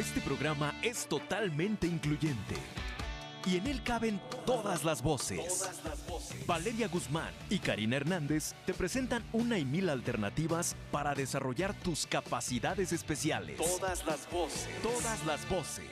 Este programa es totalmente incluyente y en él caben todas las voces. Valeria Guzmán y Karina Hernández te presentan una y mil alternativas para desarrollar tus capacidades especiales. Todas las voces. Todas las voces.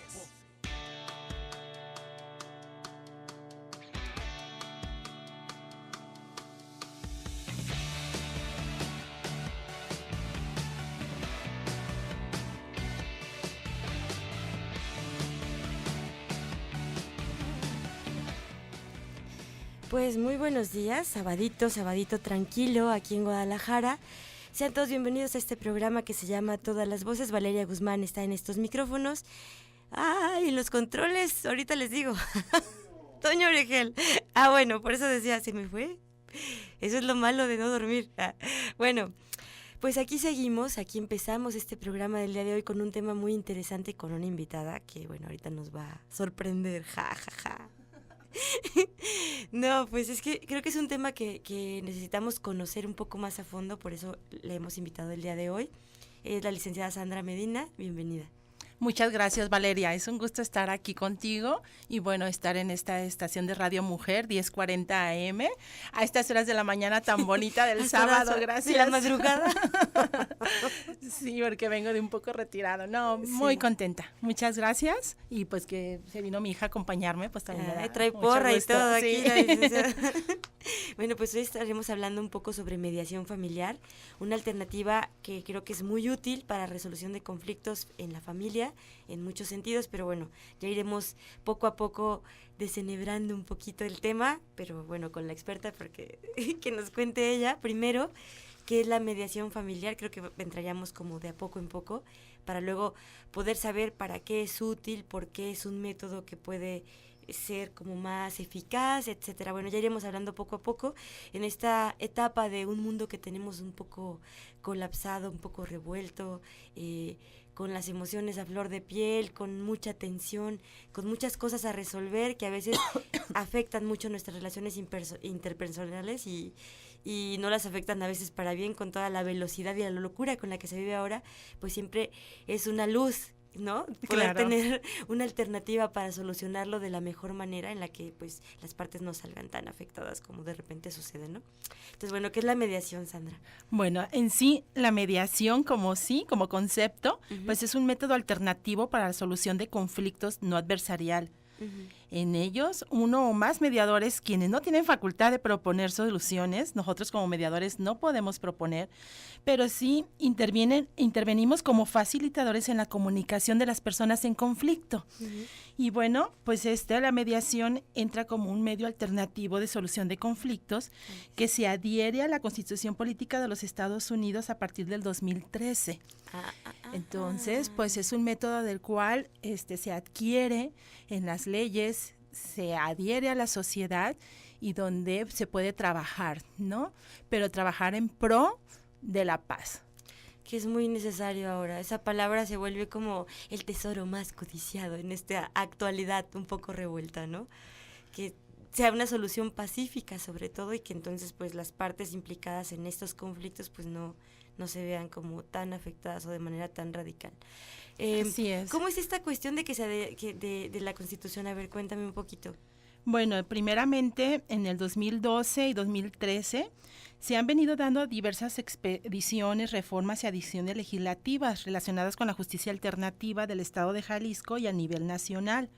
Pues muy buenos días, sabadito tranquilo aquí en Guadalajara. Sean todos bienvenidos a este programa que se llama Todas las Voces. Valeria Guzmán está en estos micrófonos. ¡Ay, los controles! Ahorita les digo. Toño Oregel. Bueno, por eso decía, ¿se me fue? Eso es lo malo de no dormir. Bueno, pues aquí seguimos, aquí empezamos este programa del día de hoy con un tema muy interesante, con una invitada que, bueno, ahorita nos va a sorprender. Ja, ja, ja. No, pues es que creo que es un tema que necesitamos conocer un poco más a fondo, por eso le hemos invitado el día de hoy. Es la licenciada Sandra Medina, bienvenida. Muchas gracias, Valeria, es un gusto estar aquí contigo y bueno, estar en esta estación de Radio Mujer 1040 AM a estas horas de la mañana tan bonita del sábado, gracias. ¿De la madrugada? Sí, porque vengo de un poco retirado, muy contenta, muchas gracias y pues que se vino mi hija a acompañarme, pues también me da trae mucho porra gusto. Y todo Sí. aquí, la licenciada. Bueno, pues hoy estaremos hablando un poco sobre mediación familiar, una alternativa que creo que es muy útil para resolución de conflictos en la familia, en muchos sentidos, pero bueno, ya iremos poco a poco desenhebrando un poquito el tema, pero bueno, con la experta, porque que nos cuente ella primero qué es la mediación familiar. Creo que entraríamos como de a poco en poco, para luego poder saber para qué es útil, por qué es un método que puede ser como más eficaz, etcétera. Bueno, ya iremos hablando poco a poco en esta etapa de un mundo que tenemos un poco colapsado, un poco revuelto, con las emociones a flor de piel, con mucha tensión, con muchas cosas a resolver que a veces afectan mucho nuestras relaciones interpersonales y no las afectan a veces para bien, con toda la velocidad y la locura con la que se vive ahora, pues siempre es una luz, ¿no? Poder tener una alternativa para solucionarlo de la mejor manera en la que pues las partes no salgan tan afectadas como de repente sucede, ¿no? Entonces, bueno, ¿qué es la mediación, Sandra? Bueno, en sí, la mediación como concepto, Uh-huh. pues es un método alternativo para la solución de conflictos no adversarial. Uh-huh. En ellos, uno o más mediadores, quienes no tienen facultad de proponer soluciones, nosotros como mediadores no podemos proponer, pero sí intervenimos como facilitadores en la comunicación de las personas en conflicto. Uh-huh. Y bueno, pues la mediación entra como un medio alternativo de solución de conflictos que se adhiere a la Constitución Política de los Estados Unidos a partir del 2013. Entonces, pues es un método del cual se adquiere en las leyes, se adhiere a la sociedad y donde se puede trabajar, ¿no? Pero trabajar en pro de la paz. Que es muy necesario ahora. Esa palabra se vuelve como el tesoro más codiciado en esta actualidad un poco revuelta, ¿no? Que sea una solución pacífica sobre todo y que entonces pues las partes implicadas en estos conflictos pues no se vean como tan afectadas o de manera tan radical. Así es. ¿Cómo es esta cuestión de que sea de la Constitución? A ver, cuéntame un poquito. Bueno, primeramente en el 2012 y 2013 se han venido dando diversas expediciones, reformas y adiciones legislativas relacionadas con la justicia alternativa del Estado de Jalisco y a nivel nacional.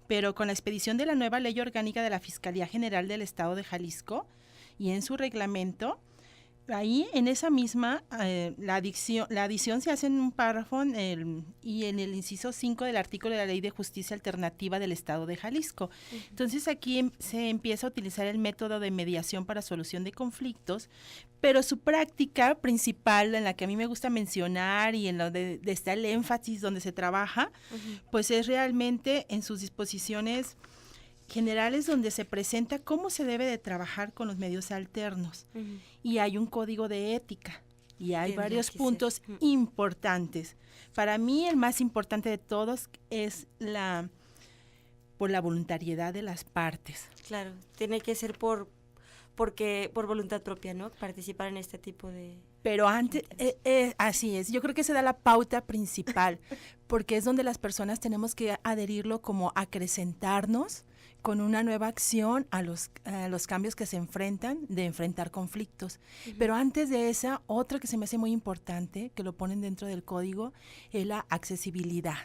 Pero con la expedición de la nueva Ley Orgánica de la Fiscalía General del Estado de Jalisco y en su reglamento, ahí en esa misma, la adición se hace en un párrafo y en el inciso 5 del artículo de la Ley de Justicia Alternativa del Estado de Jalisco. Uh-huh. Entonces aquí se empieza a utilizar el método de mediación para solución de conflictos, pero su práctica principal, en la que a mí me gusta mencionar y en lo de está el énfasis donde se trabaja, uh-huh, pues es realmente en sus disposiciones generales donde se presenta cómo se debe de trabajar con los medios alternos. Uh-huh. Y hay un código de ética y hay varios puntos importantes. Para mí el más importante de todos es por la voluntariedad de las partes. Claro, tiene que ser por porque por voluntad propia, ¿no? Participar en este tipo de... Pero antes, así es, yo creo que se da la pauta principal, porque es donde las personas tenemos que adherirlo como acrecentarnos con una nueva acción a los cambios que se enfrentan, de enfrentar conflictos. Pero antes de esa, otra que se me hace muy importante, que lo ponen dentro del código, es la accesibilidad.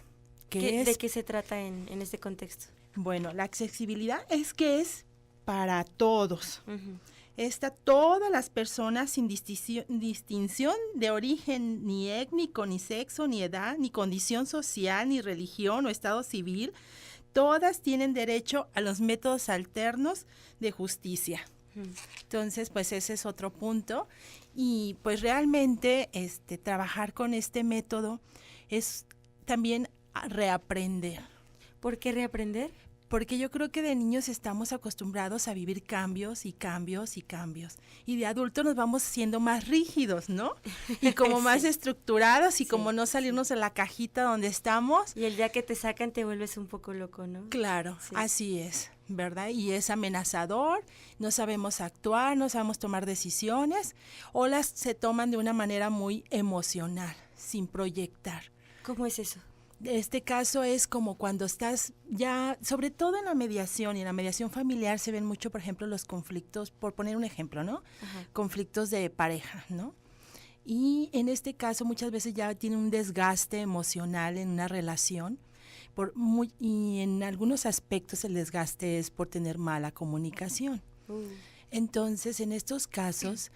¿De qué se trata en este contexto? Bueno, la accesibilidad es que es para todos. Todas las personas sin distinción de origen ni étnico, ni sexo, ni edad, ni condición social, ni religión o estado civil, todas tienen derecho a los métodos alternos de justicia. Entonces, pues ese es otro punto. Y pues realmente trabajar con este método es también reaprender. ¿Por qué reaprender? Porque yo creo que de niños estamos acostumbrados a vivir cambios y cambios y cambios. Y de adultos nos vamos siendo más rígidos, ¿no? Y como más estructurados y como no salirnos de la cajita donde estamos. Y el día que te sacan te vuelves un poco loco, ¿no? Claro, así es, ¿verdad? Y es amenazador, no sabemos actuar, no sabemos tomar decisiones, o las se toman de una manera muy emocional, sin proyectar. ¿Cómo es eso? Este caso es como cuando estás ya, sobre todo en la mediación y en la mediación familiar se ven mucho, por ejemplo, los conflictos, por poner un ejemplo, ¿no? Conflictos de pareja, ¿no? Y en este caso muchas veces ya tiene un desgaste emocional en una relación y en algunos aspectos el desgaste es por tener mala comunicación. Entonces, en estos casos,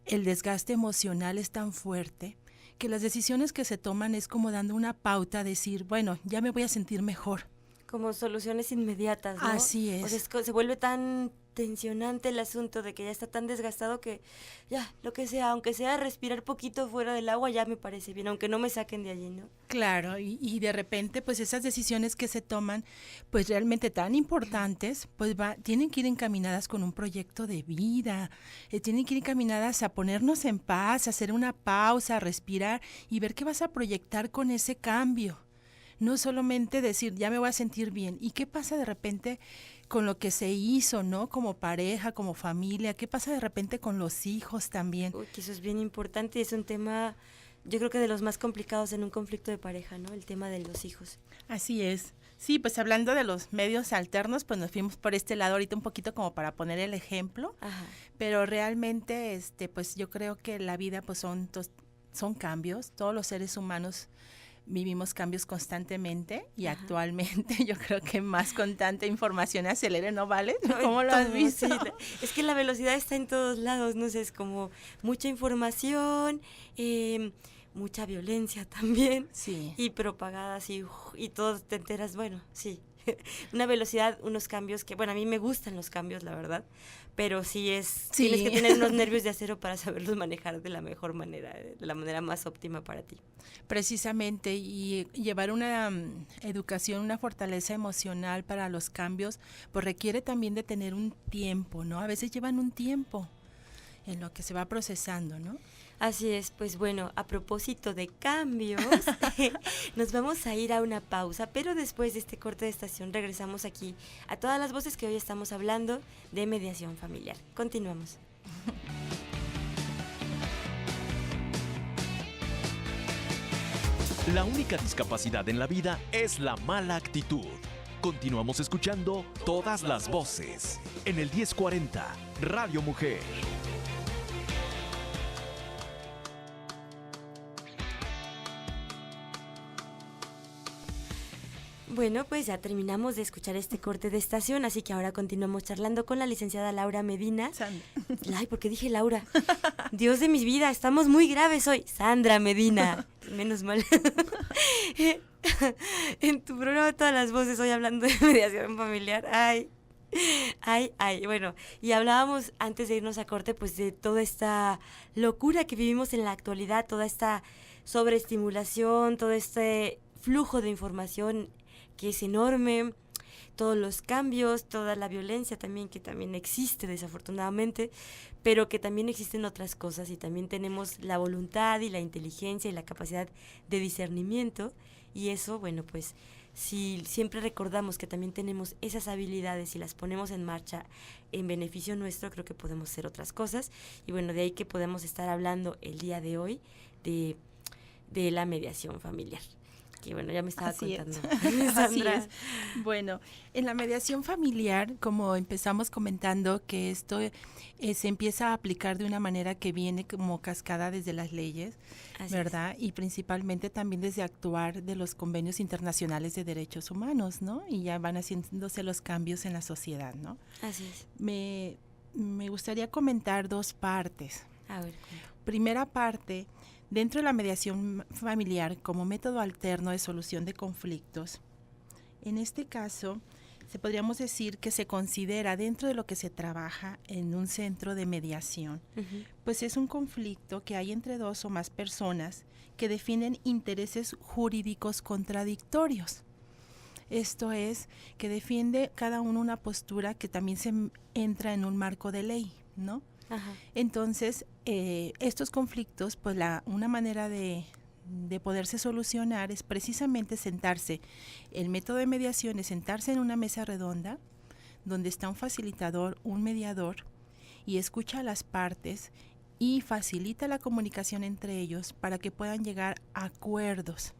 el desgaste emocional es tan fuerte que las decisiones que se toman es como dando una pauta, decir, bueno, ya me voy a sentir mejor. Como soluciones inmediatas, ¿no? Así es. O sea, se vuelve tan tensionante el asunto de que ya está tan desgastado que ya, lo que sea, aunque sea respirar poquito fuera del agua, ya me parece bien, aunque no me saquen de allí, ¿no? Claro, y de repente, pues esas decisiones que se toman, pues realmente tan importantes, pues tienen que ir encaminadas con un proyecto de vida, tienen que ir encaminadas a ponernos en paz, a hacer una pausa, a respirar y ver qué vas a proyectar con ese cambio. No solamente decir, ya me voy a sentir bien. ¿Y qué pasa de repente con lo que se hizo, ¿no? Como pareja, como familia. ¿Qué pasa de repente con los hijos también? Uy, que eso es bien importante y es un tema, yo creo que de los más complicados en un conflicto de pareja, ¿no? El tema de los hijos. Así es. Sí, pues hablando de los medios alternos, pues nos fuimos por este lado ahorita un poquito como para poner el ejemplo. Pero realmente, pues yo creo que la vida, pues son cambios. Todos los seres humanos vivimos cambios constantemente y actualmente yo creo que más con tanta información acelere, ¿no vale? ¿Cómo lo has visto? Sí, es que la velocidad está en todos lados, no sé, es como mucha información, mucha violencia también, y propagada así, y todo te enteras, bueno, sí, una velocidad, unos cambios que, bueno, a mí me gustan los cambios, la verdad, pero tienes que tener unos nervios de acero para saberlos manejar de la mejor manera, de la manera más óptima para ti. Precisamente, y llevar una educación, una fortaleza emocional para los cambios, pues requiere también de tener un tiempo, ¿no? A veces llevan un tiempo en lo que se va procesando, ¿no? Así es, pues bueno, a propósito de cambios, nos vamos a ir a una pausa, pero después de este corte de estación regresamos aquí a todas las voces que hoy estamos hablando de mediación familiar. Continuamos. La única discapacidad en la vida es la mala actitud. Continuamos escuchando Todas las Voces en el 1040 Radio Mujer. Bueno, pues ya terminamos de escuchar este corte de estación, así que ahora continuamos charlando con la licenciada Laura Medina. Ay, ¿por qué dije Laura? Dios de mi vida, estamos muy graves hoy. Sandra Medina, menos mal. En tu programa Todas las Voces, hoy hablando de mediación familiar. Ay, bueno, y hablábamos antes de irnos a corte, pues de toda esta locura que vivimos en la actualidad, toda esta sobreestimulación, todo este flujo de información que es enorme, todos los cambios, toda la violencia también, que también existe desafortunadamente, pero que también existen otras cosas y también tenemos la voluntad y la inteligencia y la capacidad de discernimiento Y eso, bueno, pues si siempre recordamos que también tenemos esas habilidades y las ponemos en marcha en beneficio nuestro, creo que podemos hacer otras cosas. Y bueno, de ahí que podemos estar hablando el día de hoy de la mediación familiar. Que bueno, ya me estaba contando. Así es. Bueno, en la mediación familiar, como empezamos comentando, que esto se empieza a aplicar de una manera que viene como cascada desde las leyes, así ¿verdad? Es. Y principalmente también desde actuar de los convenios internacionales de derechos humanos, ¿no? Y ya van haciéndose los cambios en la sociedad, ¿no? Así es. Me gustaría comentar dos partes. A ver. Primera parte. Dentro de la mediación familiar como método alterno de solución de conflictos, en este caso, podríamos decir que se considera dentro de lo que se trabaja en un centro de mediación, pues es un conflicto que hay entre dos o más personas que definen intereses jurídicos contradictorios. Esto es, que defiende cada uno una postura que también se entra en un marco de ley, ¿no? Ajá. Entonces, estos conflictos, pues una manera de poderse solucionar es precisamente sentarse. El método de mediación es sentarse en una mesa redonda donde está un facilitador, un mediador, y escucha a las partes y facilita la comunicación entre ellos para que puedan llegar a acuerdos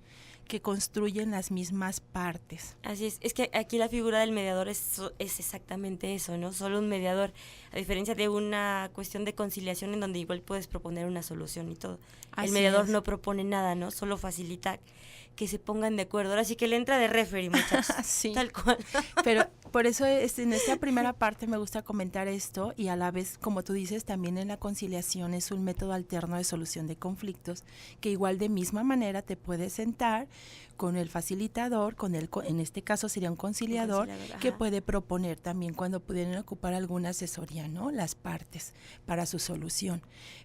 que construyen las mismas partes. Así es que aquí la figura del mediador es exactamente eso, ¿no? Solo un mediador, a diferencia de una cuestión de conciliación en donde igual puedes proponer una solución y todo. El mediador no propone nada, ¿no? Solo facilita que se pongan de acuerdo. Ahora sí que le entra de referee, muchachos. Sí. Tal cual. Pero por eso en esta primera parte me gusta comentar esto, y a la vez, como tú dices, también en la conciliación es un método alterno de solución de conflictos que igual de misma manera te puedes sentar con el facilitador, en este caso sería un conciliador que puede proponer también cuando pudieran ocupar alguna asesoría, ¿no? Las partes para su solución.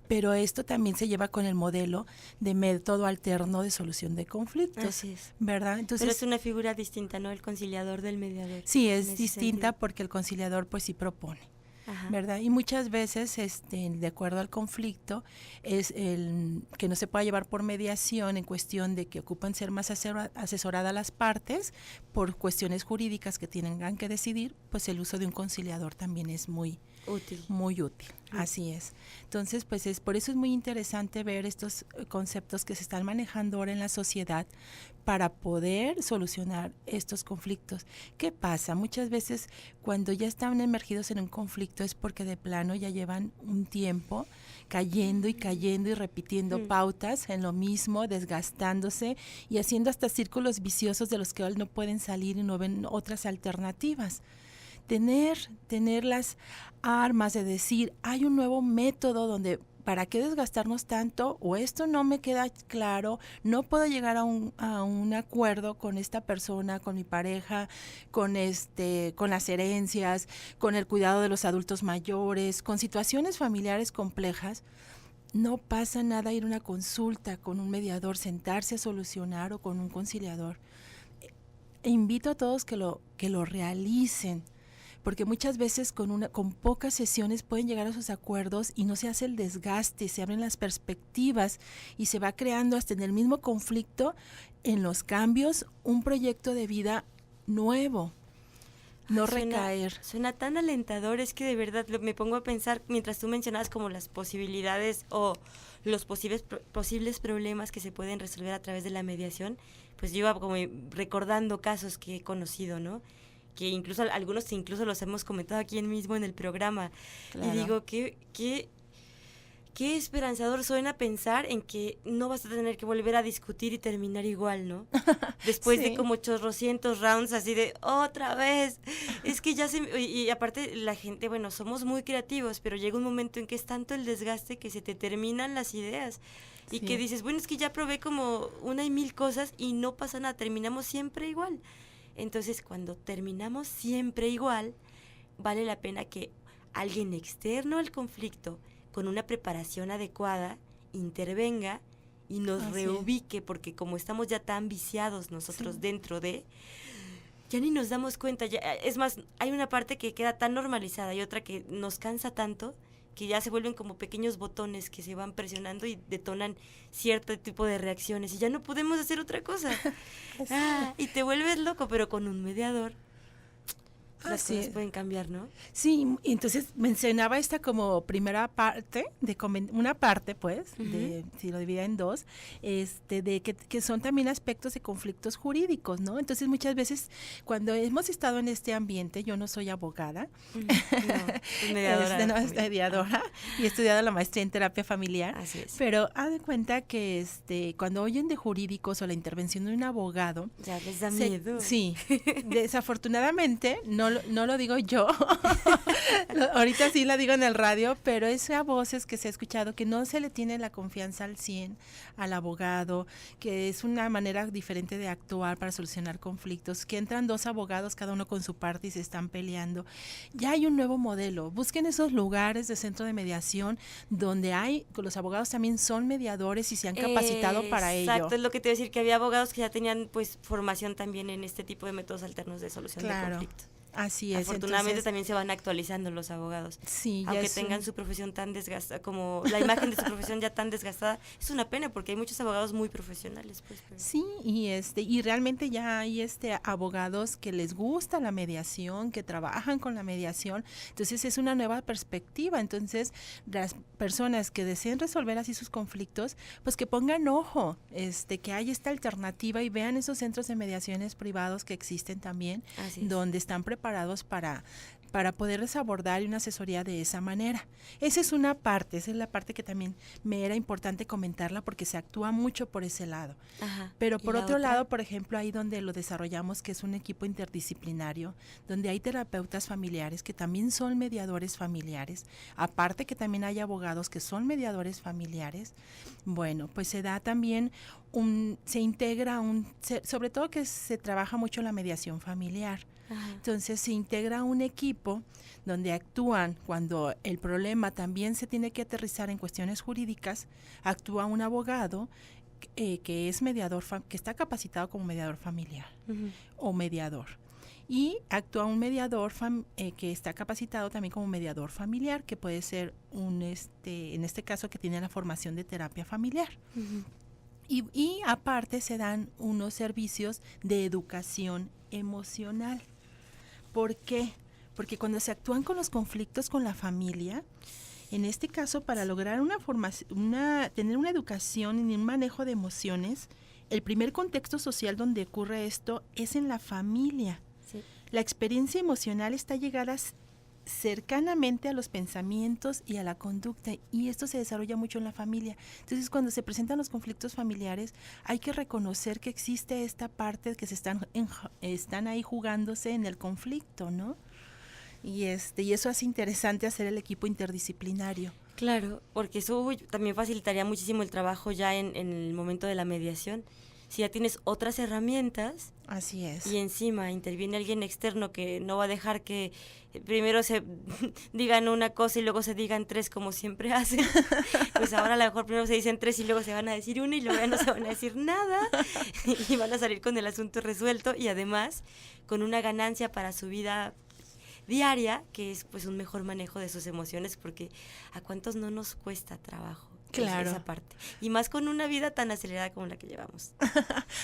Pero esto también se lleva con el modelo de método alterno de solución de conflictos. Así es. ¿Verdad? Entonces, pero es una figura distinta, ¿no? El conciliador del mediador. Sí, es distinta sentido. Porque el conciliador pues sí propone. Ajá. ¿Verdad? Y muchas veces, de acuerdo al conflicto, es el que no se pueda llevar por mediación en cuestión de que ocupan ser más asesoradas las partes por cuestiones jurídicas que tengan que decidir, pues el uso de un conciliador también es muy útil. Muy útil, así es. Entonces, pues por eso es muy interesante ver estos conceptos que se están manejando ahora en la sociedad para poder solucionar estos conflictos. ¿Qué pasa? Muchas veces cuando ya están emergidos en un conflicto es porque de plano ya llevan un tiempo cayendo y repitiendo pautas en lo mismo, desgastándose y haciendo hasta círculos viciosos de los que no pueden salir y no ven otras alternativas. Tener las armas de decir, hay un nuevo método donde ¿para qué desgastarnos tanto? O esto no me queda claro, no puedo llegar a un acuerdo con esta persona, con mi pareja, con las herencias, con el cuidado de los adultos mayores, con situaciones familiares complejas. No pasa nada ir a una consulta con un mediador, sentarse a solucionar o con un conciliador. Invito a todos que lo realicen, porque muchas veces con pocas sesiones pueden llegar a sus acuerdos y no se hace el desgaste, se abren las perspectivas y se va creando hasta en el mismo conflicto, en los cambios, un proyecto de vida nuevo. No recaer. Suena tan alentador, es que de verdad me pongo a pensar, mientras tú mencionabas como las posibilidades o los posibles problemas que se pueden resolver a través de la mediación, pues yo iba como recordando casos que he conocido, ¿no? Que incluso algunos los hemos comentado aquí mismo en el programa. Claro. Y digo, qué esperanzador suena pensar en que no vas a tener que volver a discutir y terminar igual, ¿no? Después sí. de como 800 rounds así de otra vez. Es que ya y aparte la gente, bueno, somos muy creativos, pero llega un momento en que es tanto el desgaste que se te terminan las ideas. Y sí. que dices, bueno, es que ya probé como 1,000 cosas y no pasa nada, terminamos siempre igual. Entonces, cuando terminamos siempre igual, vale la pena que alguien externo al conflicto, con una preparación adecuada, intervenga y nos reubique, porque como estamos ya tan viciados nosotros dentro de, ya ni nos damos cuenta. Es más, hay una parte que queda tan normalizada y otra que nos cansa tanto, que ya se vuelven como pequeños botones que se van presionando y detonan cierto tipo de reacciones y ya no podemos hacer otra cosa. Y te vuelves loco, pero con un mediador las cosas pueden cambiar, ¿no? Sí, entonces mencionaba esta como primera parte, una parte pues, si lo dividía en dos, de que son también aspectos de conflictos jurídicos, ¿no? Entonces muchas veces cuando hemos estado en este ambiente, yo no soy abogada, es mediadora, es mediadora y he estudiado la maestría en terapia familiar, así es. Pero haz de cuenta que cuando oyen de jurídicos o la intervención de un abogado, ya les da miedo. Sí, desafortunadamente no lo digo yo, ahorita sí la digo en el radio, pero es a voces que se ha escuchado que no se le tiene la confianza al 100 al abogado, que es una manera diferente de actuar para solucionar conflictos, que entran dos abogados, cada uno con su parte y se están peleando. Ya hay un nuevo modelo, busquen esos lugares de centro de mediación donde los abogados también son mediadores y se han capacitado para ello. Exacto, es lo que te iba a decir, que había abogados que ya tenían pues formación también en este tipo de métodos alternos de solución de conflictos. Así es. Afortunadamente entonces, también se van actualizando los abogados. Sí, aunque tengan su profesión tan desgastada, como la imagen de su profesión ya tan desgastada, es una pena porque hay muchos abogados muy profesionales. Pues, pero. Sí, y realmente ya hay abogados que les gusta la mediación, que trabajan con la mediación, entonces es una nueva perspectiva. Entonces, las personas que deseen resolver así sus conflictos, pues que pongan ojo, que hay esta alternativa y vean esos centros de mediaciones privados que existen también, donde están preparados para poderles abordar una asesoría de esa manera. Esa es una parte, esa es la parte que también me era importante comentarla porque se actúa mucho por ese lado. Pero por otro lado, por ejemplo, ahí donde lo desarrollamos, que es un equipo interdisciplinario, donde hay terapeutas familiares que también son mediadores familiares, aparte que también hay abogados que son mediadores familiares, bueno, pues se da también se integra sobre todo que se trabaja mucho la mediación familiar. Entonces se integra un equipo donde actúan cuando el problema también se tiene que aterrizar en cuestiones jurídicas, actúa un abogado que es mediador, que está capacitado como mediador familiar o mediador. Y actúa un mediador que está capacitado también como mediador familiar, que puede ser en este caso que tiene la formación de terapia familiar. Y aparte se dan unos servicios de educación emocional. ¿Por qué? Porque cuando se actúan con los conflictos con la familia, en este caso para lograr tener una educación y un manejo de emociones, el primer contexto social donde ocurre esto es en la familia. Sí. La experiencia emocional está llegada cercanamente a los pensamientos y a la conducta, y esto se desarrolla mucho en la familia. Entonces, cuando se presentan los conflictos familiares, hay que reconocer que existe esta parte que están ahí jugándose en el conflicto, ¿no? Y eso hace interesante hacer el equipo interdisciplinario. Claro, porque eso también facilitaría muchísimo el trabajo ya en el momento de la mediación. Si ya tienes otras herramientas. Así es. Y encima interviene alguien externo que no va a dejar que primero se digan una cosa y luego se digan tres como siempre hacen. Pues ahora a lo mejor primero se dicen tres y luego se van a decir una y luego ya no se van a decir nada y van a salir con el asunto resuelto y además con una ganancia para su vida diaria, que es pues un mejor manejo de sus emociones, porque a cuántos no nos cuesta trabajo. Claro. Esa parte. Y más con una vida tan acelerada como la que llevamos.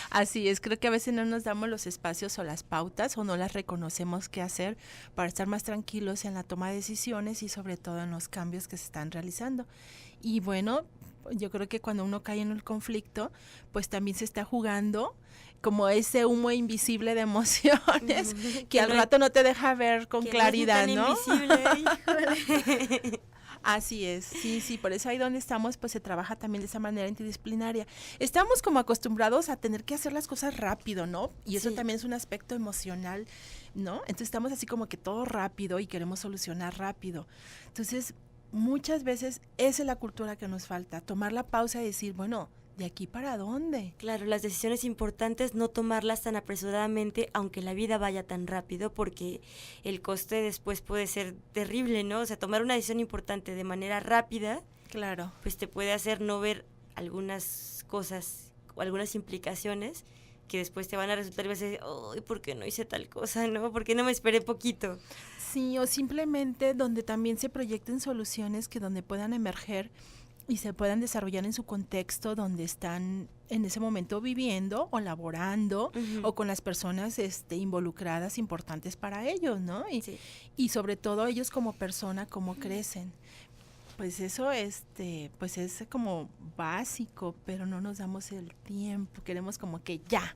Así es, creo que a veces no nos damos los espacios o las pautas o no las reconocemos qué hacer para estar más tranquilos en la toma de decisiones y sobre todo en los cambios que se están realizando. Y bueno, yo creo que cuando uno cae en el conflicto, pues también se está jugando como ese humo invisible de emociones que al rato no te deja ver con claridad, ¿no? Invisible, híjole. Así es, sí, por eso ahí donde estamos, pues se trabaja también de esa manera interdisciplinaria. Estamos como acostumbrados a tener que hacer las cosas rápido, ¿no? Y eso también es un aspecto emocional, ¿no? Entonces estamos así como que todo rápido y queremos solucionar rápido. Entonces, muchas veces esa es la cultura que nos falta, tomar la pausa y decir, bueno, ¿de aquí para dónde? Claro, las decisiones importantes no tomarlas tan apresuradamente, aunque la vida vaya tan rápido, porque el coste después puede ser terrible, ¿no? O sea, tomar una decisión importante de manera rápida, claro, pues te puede hacer no ver algunas cosas o algunas implicaciones que después te van a resultar y vas a decir, ¡ay, por qué no hice tal cosa, no! ¿Por qué no me esperé poquito? Sí, o simplemente donde también se proyecten soluciones que donde puedan emerger y se puedan desarrollar en su contexto donde están en ese momento viviendo o laborando o con las personas involucradas importantes para ellos, ¿no? Y sobre todo ellos como persona, cómo crecen. Pues eso pues es como básico, pero no nos damos el tiempo, queremos como que ya.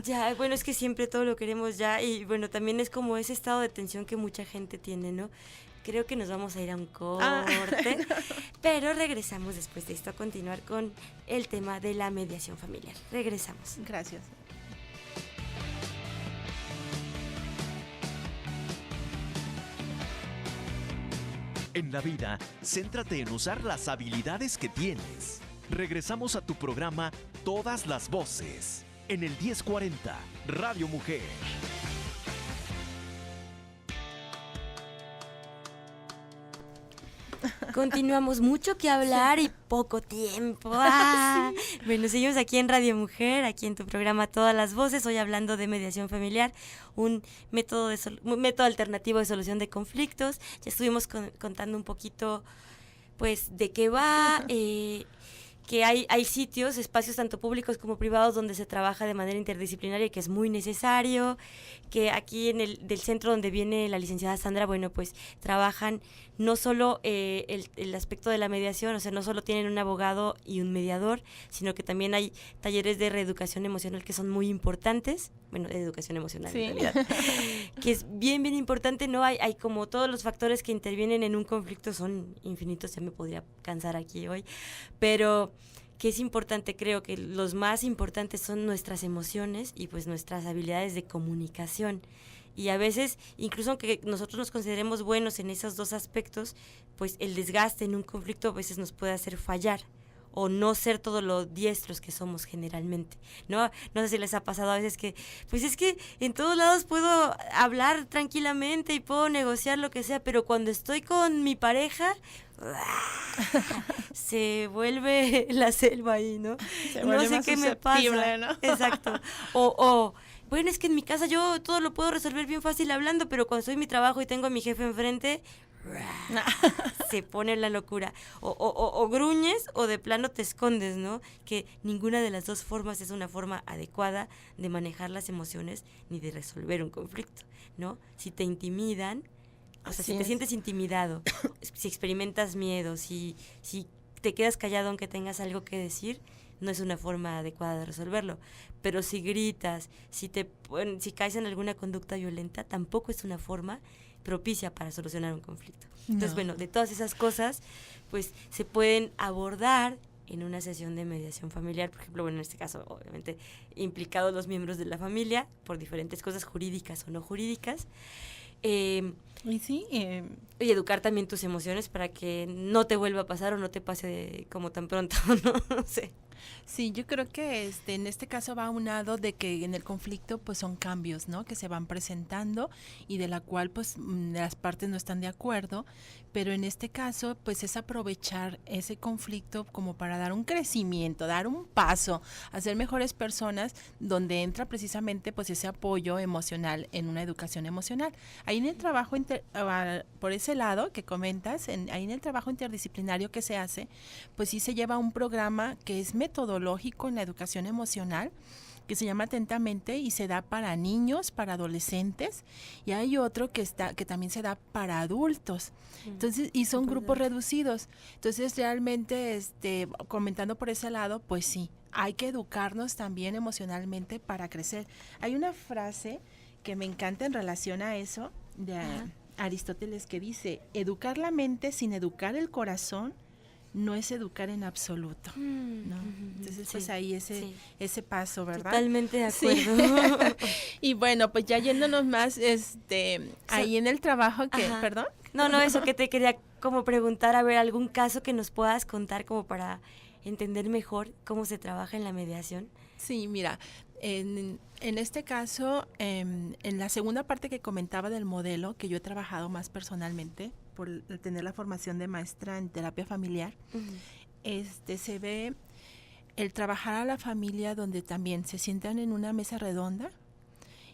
Ya, bueno, es que siempre todo lo queremos ya y bueno, también es como ese estado de tensión que mucha gente tiene, ¿no? Creo que nos vamos a ir a un corte, pero regresamos después de esto a continuar con el tema de la mediación familiar. Regresamos. Gracias. En la vida, céntrate en usar las habilidades que tienes. Regresamos a tu programa Todas las Voces, en el 1040, Radio Mujer. Continuamos, mucho que hablar y poco tiempo. ¡Ah! Sí. Bueno, seguimos aquí en Radio Mujer, aquí en tu programa Todas las Voces, hoy hablando de mediación familiar, un método alternativo de solución de conflictos. Ya estuvimos contando un poquito, pues, de qué va, que hay sitios, espacios tanto públicos como privados donde se trabaja de manera interdisciplinaria y que es muy necesario, que aquí en del centro donde viene la licenciada Sandra, bueno, pues trabajan no solo el aspecto de la mediación, o sea, no solo tienen un abogado y un mediador, sino que también hay talleres de reeducación emocional que son muy importantes, bueno, de educación emocional sí. En realidad, que es bien importante, ¿no? Hay como todos los factores que intervienen en un conflicto son infinitos, ya me podría cansar aquí hoy, pero que es importante, creo que los más importantes son nuestras emociones y pues nuestras habilidades de comunicación. Y a veces, incluso aunque nosotros nos consideremos buenos en esos dos aspectos, pues el desgaste en un conflicto a veces nos puede hacer fallar o no ser todo lo diestros que somos generalmente, ¿no? No sé si les ha pasado a veces que, pues es que en todos lados puedo hablar tranquilamente y puedo negociar lo que sea, pero cuando estoy con mi pareja, se vuelve la selva ahí, ¿no? No sé qué me pasa, ¿no? Exacto. Bueno, es que en mi casa yo todo lo puedo resolver bien fácil hablando, pero cuando estoy en mi trabajo y tengo a mi jefe enfrente, se pone la locura. O gruñes o de plano te escondes, ¿no? Que ninguna de las dos formas es una forma adecuada de manejar las emociones ni de resolver un conflicto, ¿no? Si te intimidan, o sea, si te sientes intimidado, si experimentas miedo, si te quedas callado aunque tengas algo que decir, no es una forma adecuada de resolverlo. Pero si gritas, si caes en alguna conducta violenta, tampoco es una forma propicia para solucionar un conflicto. Entonces, bueno, de todas esas cosas, pues se pueden abordar en una sesión de mediación familiar, por ejemplo, bueno, en este caso, obviamente, implicados los miembros de la familia por diferentes cosas jurídicas o no jurídicas. Y sí, y educar también tus emociones para que no te vuelva a pasar o no te pase como tan pronto, no sé. Sí, yo creo que en este caso va aunado de que en el conflicto pues son cambios, ¿no? Que se van presentando y de la cual pues las partes no están de acuerdo, pero en este caso pues es aprovechar ese conflicto como para dar un crecimiento, dar un paso, hacer mejores personas, donde entra precisamente pues ese apoyo emocional en una educación emocional. Ahí en el trabajo por ese lado que comentas, ahí en el trabajo interdisciplinario que se hace, pues sí se lleva un programa que es metodológico en la educación emocional, que se llama Atentamente y se da para niños, para adolescentes, y hay otro que también se da para adultos. Entonces, y son grupos reducidos. Entonces, realmente comentando por ese lado, pues sí, hay que educarnos también emocionalmente para crecer. Hay una frase que me encanta en relación a eso de Aristóteles que dice: educar la mente sin educar el corazón no es educar en absoluto, ¿no? Entonces, pues ahí ese paso, ¿verdad? Totalmente de acuerdo. Sí. Y bueno, pues ya yéndonos más, ahí en el trabajo que, ¿perdón? No, eso que te quería como preguntar, a ver, algún caso que nos puedas contar como para entender mejor cómo se trabaja en la mediación. Sí, mira, en este caso, en la segunda parte que comentaba del modelo, que yo he trabajado más personalmente, por tener la formación de maestra en terapia familiar, se ve el trabajar a la familia donde también se sientan en una mesa redonda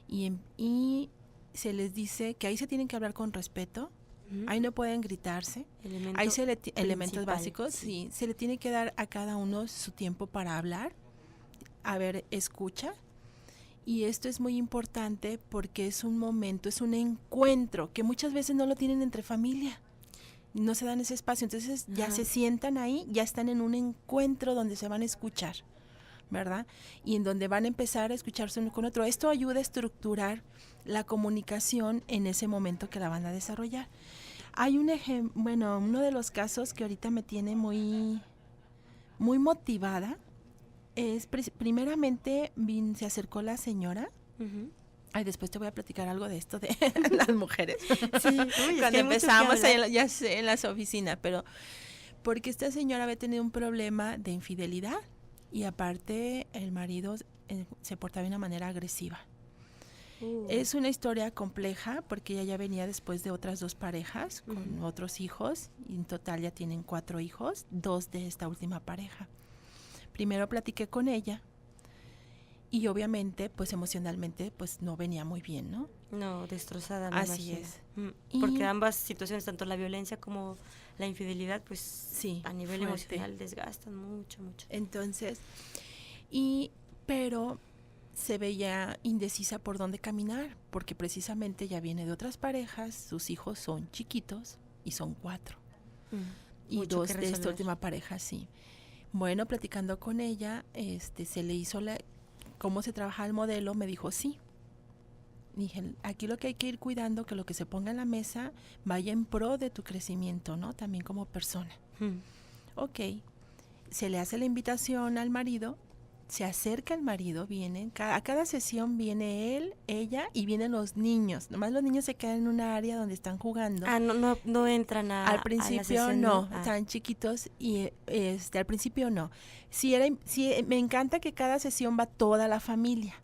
y se les dice que ahí se tienen que hablar con respeto, ahí no pueden gritarse, ahí elementos básicos, sí, se le tiene que dar a cada uno su tiempo para hablar, escucha. Y esto es muy importante porque es un momento, es un encuentro que muchas veces no lo tienen entre familia. No se dan ese espacio, entonces ya se sientan ahí, ya están en un encuentro donde se van a escuchar, ¿verdad? Y en donde van a empezar a escucharse uno con otro. Esto ayuda a estructurar la comunicación en ese momento que la van a desarrollar. Hay uno de los casos que ahorita me tiene muy, muy motivada es primeramente se acercó la señora. Ay, después te voy a platicar algo de esto de las mujeres. Sí, cuando empezamos ya sé, en las oficinas, pero porque esta señora había tenido un problema de infidelidad y aparte el marido se portaba de una manera agresiva. Es una historia compleja porque ella ya venía después de otras 2 parejas con otros hijos y en total ya tienen 4 hijos, 2 de esta última pareja. Primero platiqué con ella. Y obviamente, pues emocionalmente, pues no venía muy bien, ¿no? No, destrozada. Así es. Porque ambas situaciones, tanto la violencia como la infidelidad, pues sí, a nivel fuerte. emocional desgastan mucho. Entonces, pero se veía indecisa por dónde caminar, porque precisamente ya viene de otras parejas, sus hijos son chiquitos y son 4. Y mucho 2 de esta última pareja, sí. Bueno, platicando con ella, se le hizo cómo se trabaja el modelo, me dijo sí. Dije, aquí lo que hay que ir cuidando, que lo que se ponga en la mesa vaya en pro de tu crecimiento, ¿no? También como persona. Ok, se le hace la invitación al marido, se acerca el marido, a cada sesión viene él, ella y vienen los niños. Nomás los niños se quedan en una área donde están jugando. No entran al principio a la sesión, no, están chiquitos y al principio no. Sí, me encanta que cada sesión va toda la familia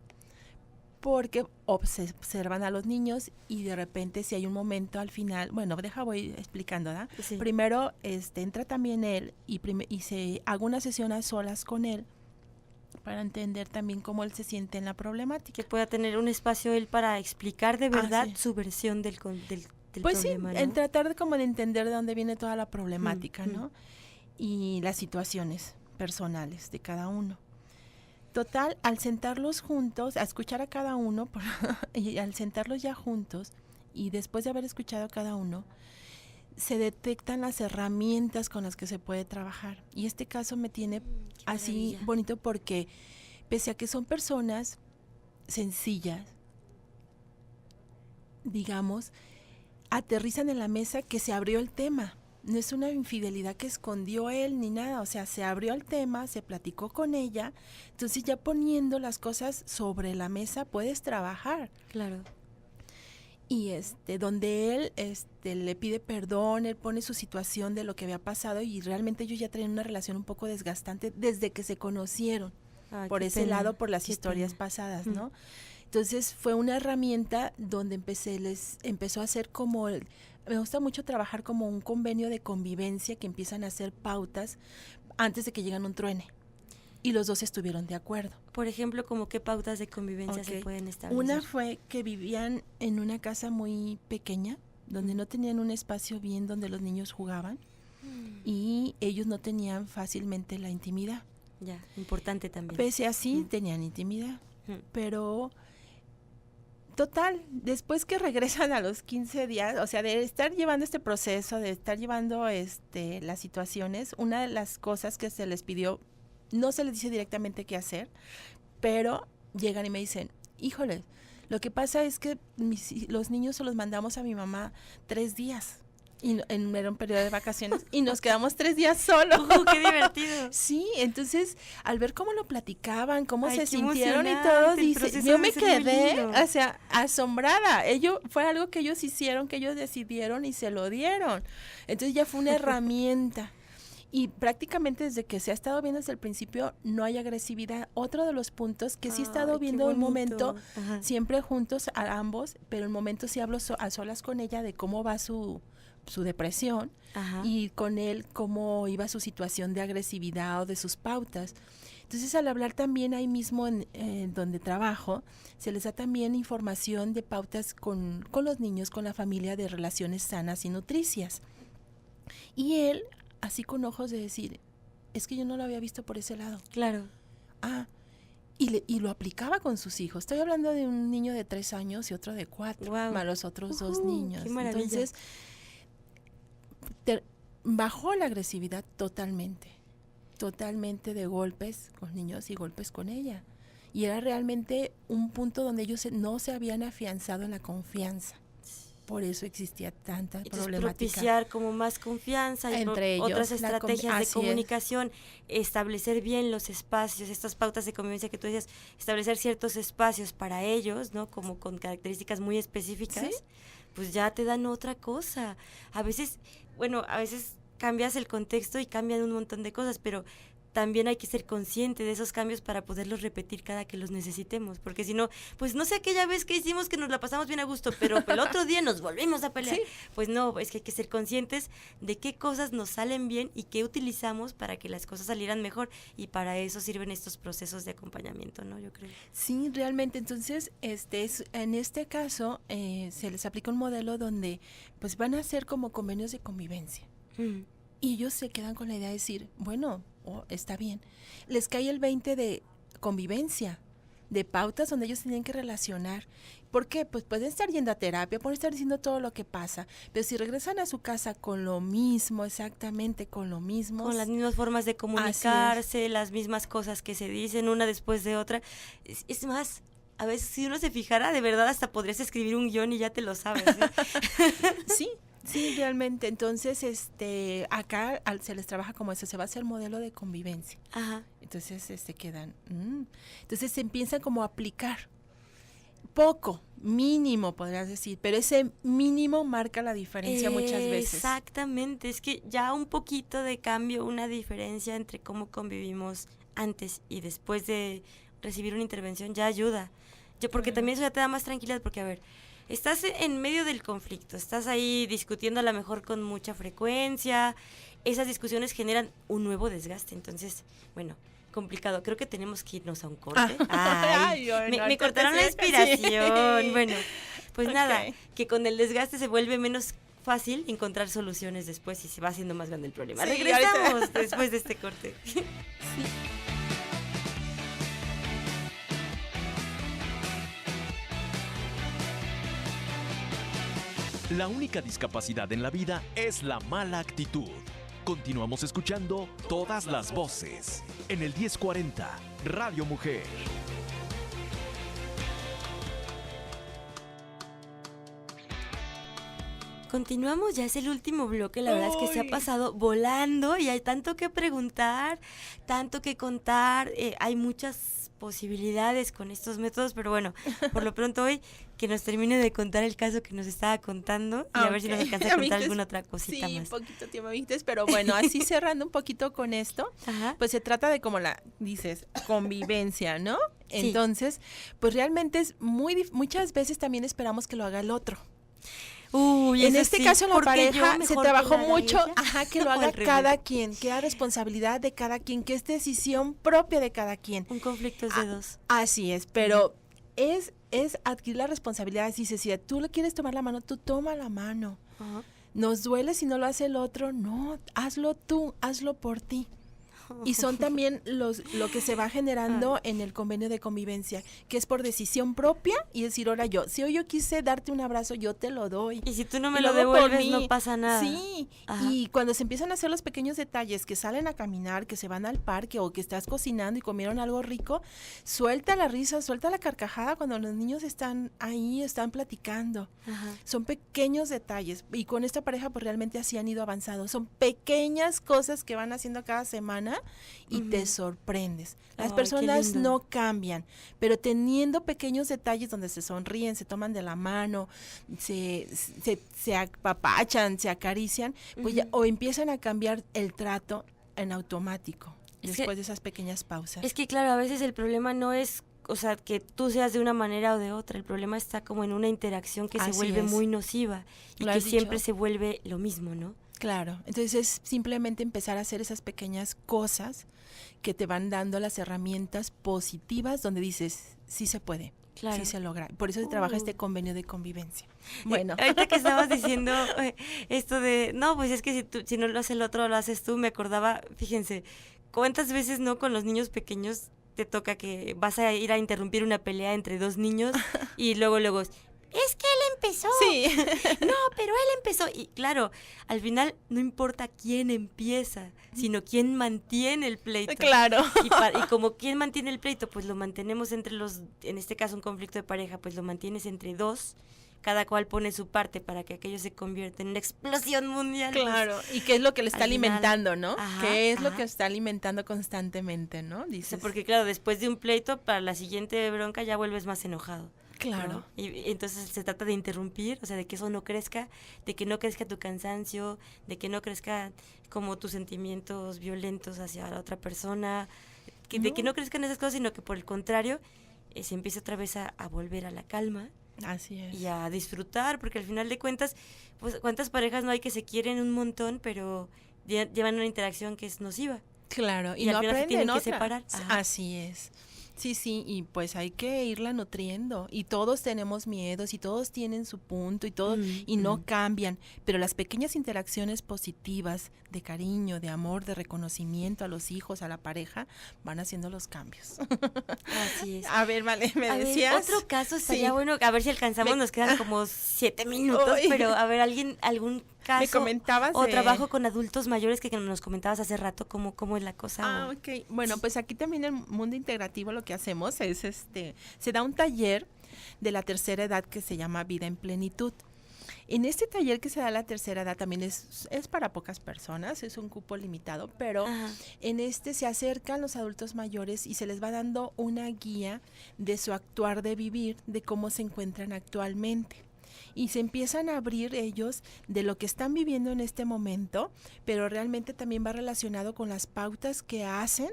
porque observan a los niños y de repente si hay un momento al final, voy explicando, ¿verdad? Sí. Primero entra también él y se haga una sesión a solas con él para entender también cómo él se siente en la problemática. Que pueda tener un espacio él para explicar de verdad su versión del pues problema. Sí, ¿no? en tratar de entender de dónde viene toda la problemática, ¿no? Y las situaciones personales de cada uno. Total, al sentarlos juntos, a escuchar a cada uno, y al sentarlos ya juntos, y después de haber escuchado a cada uno, se detectan las herramientas con las que se puede trabajar. Y este caso me tiene así bonito porque pese a que son personas sencillas, digamos, aterrizan en la mesa que se abrió el tema. No es una infidelidad que escondió él ni nada, o sea, se abrió el tema, se platicó con ella, entonces ya poniendo las cosas sobre la mesa puedes trabajar. Claro. Y donde él le pide perdón, él pone su situación de lo que había pasado y realmente ellos ya traían una relación un poco desgastante desde que se conocieron. Por ese lado, por las historias pasadas, ¿no? Entonces fue una herramienta donde les empezó a hacer me gusta mucho trabajar como un convenio de convivencia que empiezan a hacer pautas antes de que lleguen un truene. Y los 2 estuvieron de acuerdo. Por ejemplo, ¿como qué pautas de convivencia se pueden establecer? Una fue que vivían en una casa muy pequeña, donde no tenían un espacio bien donde los niños jugaban y ellos no tenían fácilmente la intimidad. Ya, importante también. Pese a sí, tenían intimidad, pero total, después que regresan a los 15 días, o sea, de estar llevando este proceso, de estar llevando las situaciones, una de las cosas que se les pidió, no se les dice directamente qué hacer, pero llegan y me dicen, híjole, lo que pasa es que los niños se los mandamos a mi mamá 3 días. Y era un periodo de vacaciones y nos quedamos 3 días solos. ¡Qué divertido! Sí, entonces al ver cómo lo platicaban, cómo se sintieron y todo, yo me quedé, o sea, asombrada. Fue algo que ellos hicieron, que ellos decidieron y se lo dieron. Entonces ya fue una herramienta. Y prácticamente desde que se ha estado viendo desde el principio no hay agresividad. Otro de los puntos que sí he estado viendo un momento, siempre juntos a ambos, pero en momento sí hablo a solas con ella de cómo va su depresión y con él cómo iba su situación de agresividad o de sus pautas. Entonces, al hablar también ahí mismo en donde trabajo, se les da también información de pautas con los niños, con la familia, de relaciones sanas y nutricias. Y él, así con ojos de decir, es que yo no lo había visto por ese lado. Claro. Y lo aplicaba con sus hijos. Estoy hablando de un niño de 3 años y otro de 4, Wow. más los otros 2 niños. Qué maravilla. Entonces, bajó la agresividad totalmente de golpes con niños y golpes con ella. Y era realmente un punto donde ellos no se habían afianzado en la confianza. Por eso existía tanta problemática. Propiciar como más confianza y entre ellos, otras estrategias de comunicación, establecer bien los espacios, estas pautas de convivencia que tú decías, establecer ciertos espacios para ellos, ¿no? Como con características muy específicas, ¿sí? Pues ya te dan otra cosa. A veces cambias el contexto y cambian un montón de cosas, pero también hay que ser consciente de esos cambios para poderlos repetir cada que los necesitemos, porque si no, pues no sé aquella vez que hicimos que nos la pasamos bien a gusto, pero el otro día nos volvimos a pelear. ¿Sí? Pues no, es que hay que ser conscientes de qué cosas nos salen bien y qué utilizamos para que las cosas salieran mejor, y para eso sirven estos procesos de acompañamiento, ¿no? Yo creo. Sí, realmente. Entonces, en este caso, se les aplica un modelo donde pues van a hacer como convenios de convivencia. Y ellos se quedan con la idea de decir, bueno, está bien. Les cae el 20 de convivencia, de pautas donde ellos tienen que relacionar. ¿Por qué? Pues pueden estar yendo a terapia, pueden estar diciendo todo lo que pasa, pero si regresan a su casa con lo mismo, exactamente con lo mismo. Con las mismas formas de comunicarse, las mismas cosas que se dicen una después de otra. Es más, a veces si uno se fijara, de verdad hasta podrías escribir un guión y ya te lo sabes. Sí. Sí, realmente. Entonces, acá se les trabaja como eso, se va a hacer modelo de convivencia. Ajá. Entonces, quedan. Entonces se empiezan como a aplicar. Poco, mínimo, podrías decir, pero ese mínimo marca la diferencia muchas veces. Exactamente, es que ya un poquito de cambio, una diferencia entre cómo convivimos antes y después de recibir una intervención ya ayuda. Porque también eso ya te da más tranquilidad, porque a ver, estás en medio del conflicto, estás ahí discutiendo a lo mejor con mucha frecuencia, esas discusiones generan un nuevo desgaste, entonces, bueno, complicado. Creo que tenemos que irnos a un corte. Me cortaron la inspiración. Sí. Bueno, pues nada, que con el desgaste se vuelve menos fácil encontrar soluciones después y se va haciendo más grande el problema. Sí, regresamos después de este corte. Sí. La única discapacidad en la vida es la mala actitud. Continuamos escuchando Todas las Voces en el 1040 Radio Mujer. Continuamos, ya es el último bloque, la verdad es que se ha pasado volando y hay tanto que preguntar, tanto que contar, hay muchas posibilidades con estos métodos, pero bueno, por lo pronto hoy que nos termine de contar el caso que nos estaba contando y a ver si nos alcanza a contar alguna otra cosita más. Sí, poquito tiempo, pero bueno, así cerrando un poquito con esto, pues se trata de como dices, convivencia, ¿no? Sí. Entonces, pues realmente es muchas veces también esperamos que lo haga el otro. En este caso en la pareja se trabajó mucho que lo haga cada quien, que es responsabilidad de cada quien, que es decisión propia de cada quien. Un conflicto es de dos. Así es, pero es adquirir la responsabilidad. Dice, si tú le quieres tomar la mano, tú toma la mano. Nos duele si no lo hace el otro, no, hazlo tú, hazlo por ti. Y son también lo que se va generando en el convenio de convivencia, que es por decisión propia y decir, ahora si hoy yo quise darte un abrazo, yo te lo doy. Y si tú no me lo devuelves, no pasa nada. Sí, y cuando se empiezan a hacer los pequeños detalles, que salen a caminar, que se van al parque o que estás cocinando y comieron algo rico, suelta la risa, suelta la carcajada cuando los niños están ahí, están platicando. Son pequeños detalles y con esta pareja pues realmente así han ido avanzando. Son pequeñas cosas que van haciendo cada semana y te sorprendes. Las personas no cambian, pero teniendo pequeños detalles donde se sonríen, se toman de la mano, se apapachan, se acarician, pues ya, o empiezan a cambiar el trato en automático después de esas pequeñas pausas. Es que claro, a veces el problema no es o sea, que tú seas de una manera o de otra. El problema está como en una interacción que se Así vuelve es. muy nociva y Lo que has siempre dicho. se vuelve lo mismo, ¿no? Claro, entonces es simplemente empezar a hacer esas pequeñas cosas que te van dando las herramientas positivas donde dices, sí se puede, Claro. sí se logra. Por eso se trabaja este convenio de convivencia. Bueno, Ahorita que estabas diciendo esto de, no, pues es que si no lo hace el otro, lo haces tú, me acordaba, fíjense, ¿cuántas veces no con los niños pequeños te toca que vas a ir a interrumpir una pelea entre dos niños y luego, es que él empezó? sí, No, pero él empezó. Y claro, al final no importa quién empieza, sino quién mantiene el pleito. claro. Y como quién mantiene el pleito, pues lo mantenemos entre los, en este caso un conflicto de pareja, pues lo mantienes entre dos, cada cual pone su parte para que aquello se convierta en una explosión mundial. pues, Claro, y qué es lo que le está al final, alimentando, ¿no? ajá, ¿Qué es lo ajá. que está alimentando constantemente, ¿no? O sea, Dices, porque claro, después de un pleito, para la siguiente bronca ya vuelves más enojado. claro. ¿no? Y entonces se trata de interrumpir, o sea, de que eso no crezca, de que no crezca tu cansancio, de que no crezca como tus sentimientos violentos hacia la otra persona, de que no crezcan esas cosas, sino que por el contrario, se empieza otra vez a volver a la calma Así es. y a disfrutar, porque al final de cuentas, pues cuántas parejas no hay que se quieren un montón, pero llevan una interacción que es nociva. Claro, y Y al no final se aprenden tienen que otra. separar. Ajá. Así es. Sí, sí, y pues hay que irla nutriendo. Y todos tenemos miedos y todos tienen su punto y todo, y no cambian. Pero las pequeñas interacciones positivas de cariño, de amor, de reconocimiento a los hijos, a la pareja, van haciendo los cambios. Así es. A ver, vale, me A ver, decías. otro caso estaría Sí. bueno, a ver si alcanzamos, nos quedan como 7 minutos, Uy. pero a ver, algún caso Me comentabas o de- trabajo con adultos mayores que nos comentabas hace rato, cómo es la cosa. Ah, ok. Bueno, pues aquí también en Mundo Integrativo lo que hacemos es, se da un taller de la tercera edad que se llama Vida en Plenitud. En este taller que se da a la tercera edad también es para pocas personas, es un cupo limitado, pero Ajá. en este se acercan los adultos mayores y se les va dando una guía de su actuar de vivir, de cómo se encuentran actualmente. Y se empiezan a abrir ellos de lo que están viviendo en este momento, pero realmente también va relacionado con las pautas que hacen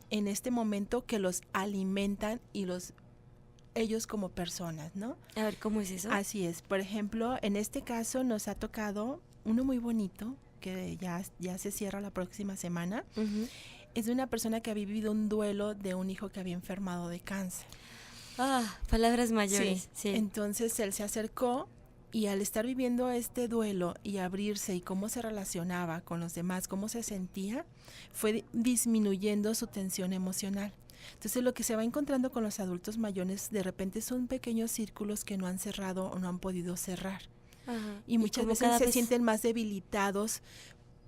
en este momento que los alimentan y ellos como personas, ¿no? A ver, ¿cómo es eso? Así es. Por ejemplo, en este caso nos ha tocado uno muy bonito que ya se cierra la próxima semana. Ujú. Es de una persona que ha vivido un duelo de un hijo que había enfermado de cáncer. Ah, palabras mayores. Sí. Entonces él se acercó y al estar viviendo este duelo y abrirse y cómo se relacionaba con los demás, cómo se sentía, fue disminuyendo su tensión emocional. Entonces lo que se va encontrando con los adultos mayores de repente son pequeños círculos que no han cerrado o no han podido cerrar. Ajá. Y muchas como veces cada se vez- sienten más debilitados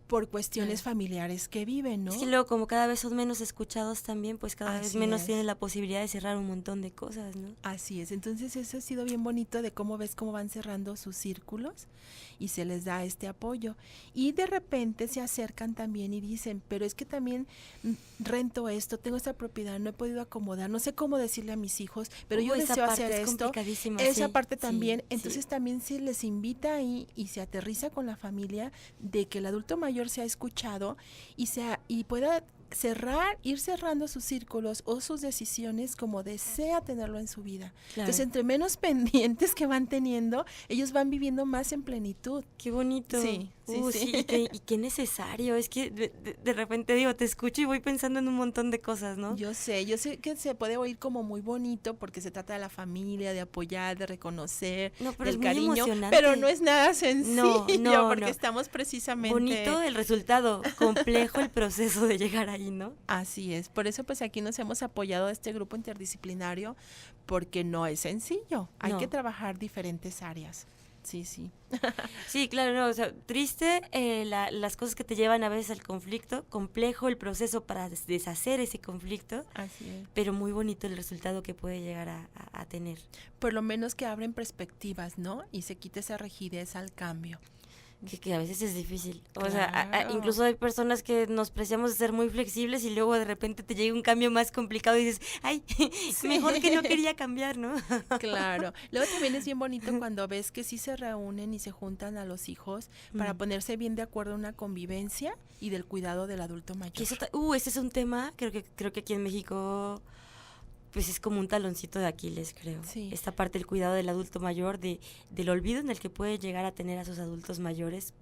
por cuestiones Claro. familiares que viven, ¿no? Es que luego como cada vez son menos escuchados también, pues cada vez Así menos es. tienen la posibilidad de cerrar un montón de cosas, ¿no? Así es, entonces eso ha sido bien bonito de cómo ves cómo van cerrando sus círculos y se les da este apoyo. Y de repente se acercan también y dicen, pero es que también rento esto, tengo esta propiedad, no he podido acomodar, no sé cómo decirle a mis hijos, pero yo Esa deseo parte hacer es esto. complicadísima, Esa sí, parte sí, también, sí. entonces también se les invita ahí y se aterriza con la familia de que el adulto mayor se ha escuchado y pueda ir cerrando sus círculos o sus decisiones como desea tenerlo en su vida. Claro. Entonces, entre menos pendientes que van teniendo, ellos van viviendo más en plenitud. Qué bonito. Sí, sí, sí. Sí. Y qué necesario. Es que de repente digo, te escucho y voy pensando en un montón de cosas, ¿no? Yo sé que se puede oír como muy bonito porque se trata de la familia, de apoyar, de reconocer, No, pero del es muy cariño, emocionante. pero no es nada sencillo No, porque no. estamos precisamente Bonito el resultado, complejo el proceso de llegar ahí, ¿no? Así es, por eso pues aquí nos hemos apoyado a este grupo interdisciplinario porque no es sencillo, hay No. que trabajar diferentes áreas. Sí, sí. Sí, claro, no, o sea, triste las cosas que te llevan a veces al conflicto, complejo el proceso para deshacer ese conflicto, Así es. pero muy bonito el resultado que puede llegar a tener. Por lo menos que abren perspectivas, ¿no? Y se quite esa rigidez al cambio. Que a veces es difícil. O sea, Claro. incluso hay personas que nos preciamos de ser muy flexibles y luego de repente te llega un cambio más complicado y dices, ay, mejor que no quería cambiar, ¿no? Claro. Luego también es bien bonito cuando ves que sí se reúnen y se juntan a los hijos para ponerse bien de acuerdo en una convivencia y del cuidado del adulto mayor. Que ese es un tema, creo que aquí en México pues es como un taloncito de Aquiles, creo. Sí. Esta parte del cuidado del adulto mayor, del olvido en el que puede llegar a tener a sus adultos mayores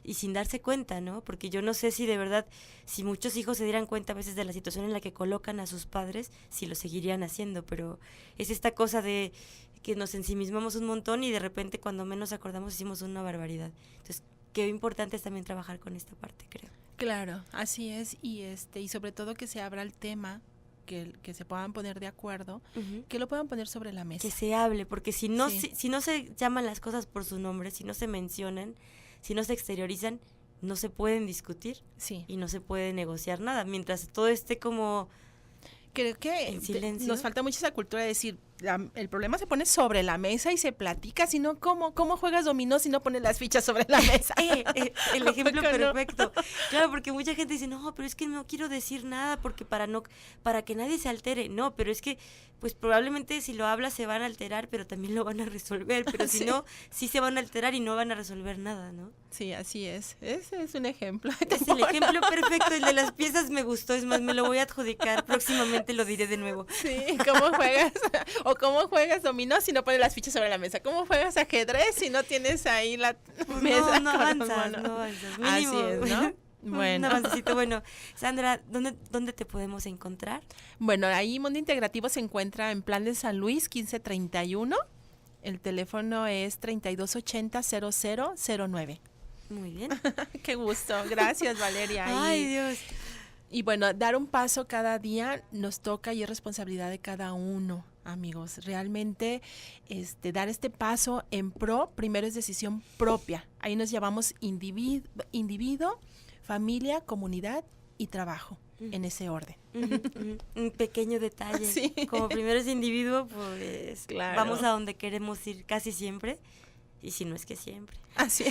y sin darse cuenta, ¿no? Porque yo no sé si de verdad, si muchos hijos se dieran cuenta a veces de la situación en la que colocan a sus padres, si lo seguirían haciendo, pero es esta cosa de que nos ensimismamos un montón y de repente cuando menos acordamos hicimos una barbaridad. Entonces, qué importante es también trabajar con esta parte, creo. Claro, así es, y sobre todo que se abra el tema, que se puedan poner de acuerdo, que lo puedan poner sobre la mesa. Que se hable, porque si no, Sí. si no se llaman las cosas por su nombre, si no se mencionan, si no se exteriorizan, no se pueden discutir Sí. y no se puede negociar nada. Mientras todo esté como Creo que en silencio. nos falta mucho esa cultura de decir, el problema se pone sobre la mesa y se platica, si no, ¿cómo juegas dominó si no pones las fichas sobre la mesa? El ejemplo ¿A poco no? perfecto. Claro, porque mucha gente dice, no, pero es que no quiero decir nada porque para que nadie se altere. No, pero es que pues probablemente si lo hablas se van a alterar, pero también lo van a resolver. Pero si Sí. no, sí se van a alterar y no van a resolver nada, ¿no? Sí, así es. Ese es un ejemplo. Es el ejemplo perfecto, el de las piezas me gustó, es más, me lo voy a adjudicar, próximamente lo diré de nuevo. Sí, ¿cómo juegas? O ¿cómo juegas dominó si no pones las fichas sobre la mesa? ¿Cómo juegas ajedrez si no tienes ahí la mesa No con los avanzas, monos? no avanzas. Así Mínimo. es, ¿no? Bueno. Un avancecito. Bueno, Sandra, ¿dónde te podemos encontrar? Bueno, ahí Mundo Integrativo se encuentra en Plan de San Luis 1531. El teléfono es 3280-0009. Muy bien. Qué gusto. Gracias, Valeria. Ay, Dios. Y bueno, dar un paso cada día nos toca y es responsabilidad de cada uno, amigos. Realmente dar este paso en pro, primero es decisión propia. Ahí nos llamamos individuo, familia, comunidad y trabajo, en ese orden. Un pequeño detalle. Sí. Como primero es individuo, pues Claro. vamos a donde queremos ir casi siempre. Y si no es que siempre. Así.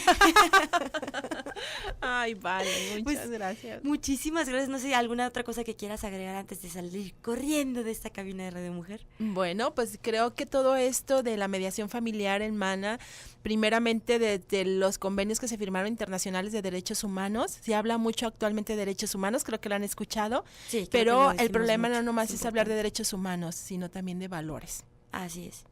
Ay, vale, muchas Pues, gracias. Muchísimas gracias. No sé, ¿alguna otra cosa que quieras agregar antes de salir corriendo de esta cabina de Radio Mujer? Bueno, pues creo que todo esto de la mediación familiar hermana, primeramente de los convenios que se firmaron internacionales de derechos humanos, se habla mucho actualmente de derechos humanos, creo que lo han escuchado, Sí, creo que pero lo el decimos problema mucho, no nomás es hablar de importante. derechos humanos, sino también de valores. Así es.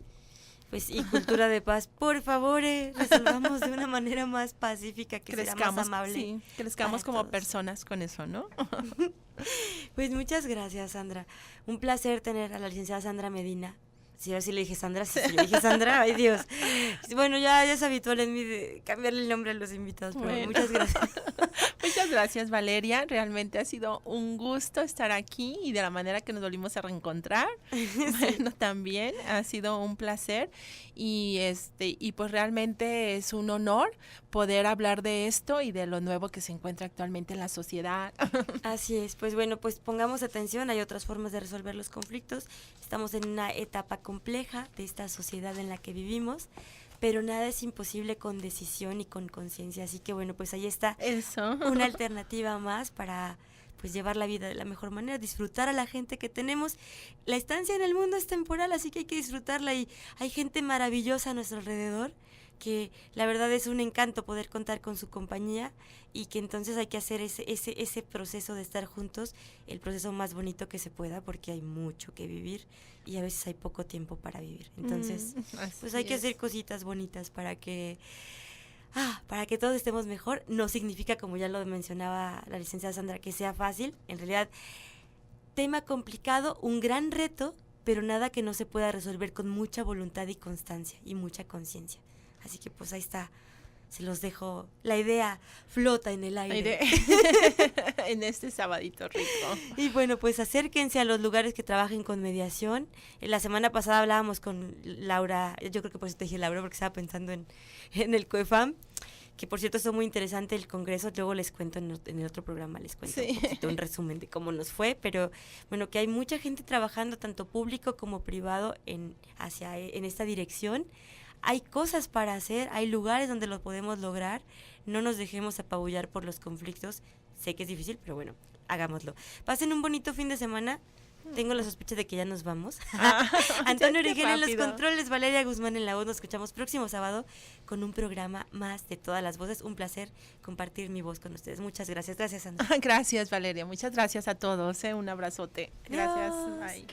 Pues, y cultura de paz. Por favor, resolvamos de una manera más pacífica, que será más amable. Sí, crezcamos para como todos. personas con eso, ¿no? Pues muchas gracias, Sandra. Un placer tener a la licenciada Sandra Medina. Sí, a ver si le dije Sandra, sí, yo dije Sandra, ay Dios. Bueno, ya es habitual en mí de cambiarle el nombre a los invitados, pero Bueno. muchas gracias. Muchas gracias, Valeria. Realmente ha sido un gusto estar aquí y de la manera que nos volvimos a reencontrar. Bueno, también ha sido un placer y pues realmente es un honor poder hablar de esto y de lo nuevo que se encuentra actualmente en la sociedad. Así es, pues bueno, pues pongamos atención, hay otras formas de resolver los conflictos. Estamos en una etapa compleja de esta sociedad en la que vivimos, pero nada es imposible con decisión y con conciencia, así que bueno, pues ahí está Eso. una alternativa más para pues llevar la vida de la mejor manera, disfrutar a la gente que tenemos. La estancia en el mundo es temporal, así que hay que disfrutarla y hay gente maravillosa a nuestro alrededor que la verdad es un encanto poder contar con su compañía y que entonces hay que hacer ese proceso de estar juntos, el proceso más bonito que se pueda, porque hay mucho que vivir y a veces hay poco tiempo para vivir. Entonces, pues hay que hacer cositas bonitas para que todos estemos mejor. No significa, como ya lo mencionaba la licenciada Sandra, que sea fácil. En realidad, tema complicado, un gran reto, pero nada que no se pueda resolver con mucha voluntad y constancia y mucha conciencia. Así que pues ahí está, se los dejo, la idea flota en el aire. En este sabadito rico. Y bueno, pues acérquense a los lugares que trabajen con mediación. La semana pasada hablábamos con Laura, yo creo que por eso te dije Laura, porque estaba pensando en el COEFAM, que por cierto es muy interesante el congreso, luego les cuento en el otro programa, les cuento Sí. un poquito, un resumen de cómo nos fue, pero bueno, que hay mucha gente trabajando, tanto público como privado, en esta dirección. Hay cosas para hacer, hay lugares donde lo podemos lograr, no nos dejemos apabullar por los conflictos, sé que es difícil, pero bueno, hagámoslo. Pasen un bonito fin de semana, tengo la sospecha de que ya nos vamos. Antonio qué Origel en los rápido. controles, Valeria Guzmán en la voz, nos escuchamos próximo sábado con un programa más de todas las voces, un placer compartir mi voz con ustedes, muchas gracias, gracias Sandra. Gracias, Valeria. Muchas gracias a todos. Un abrazote. Gracias. Adiós. Bye.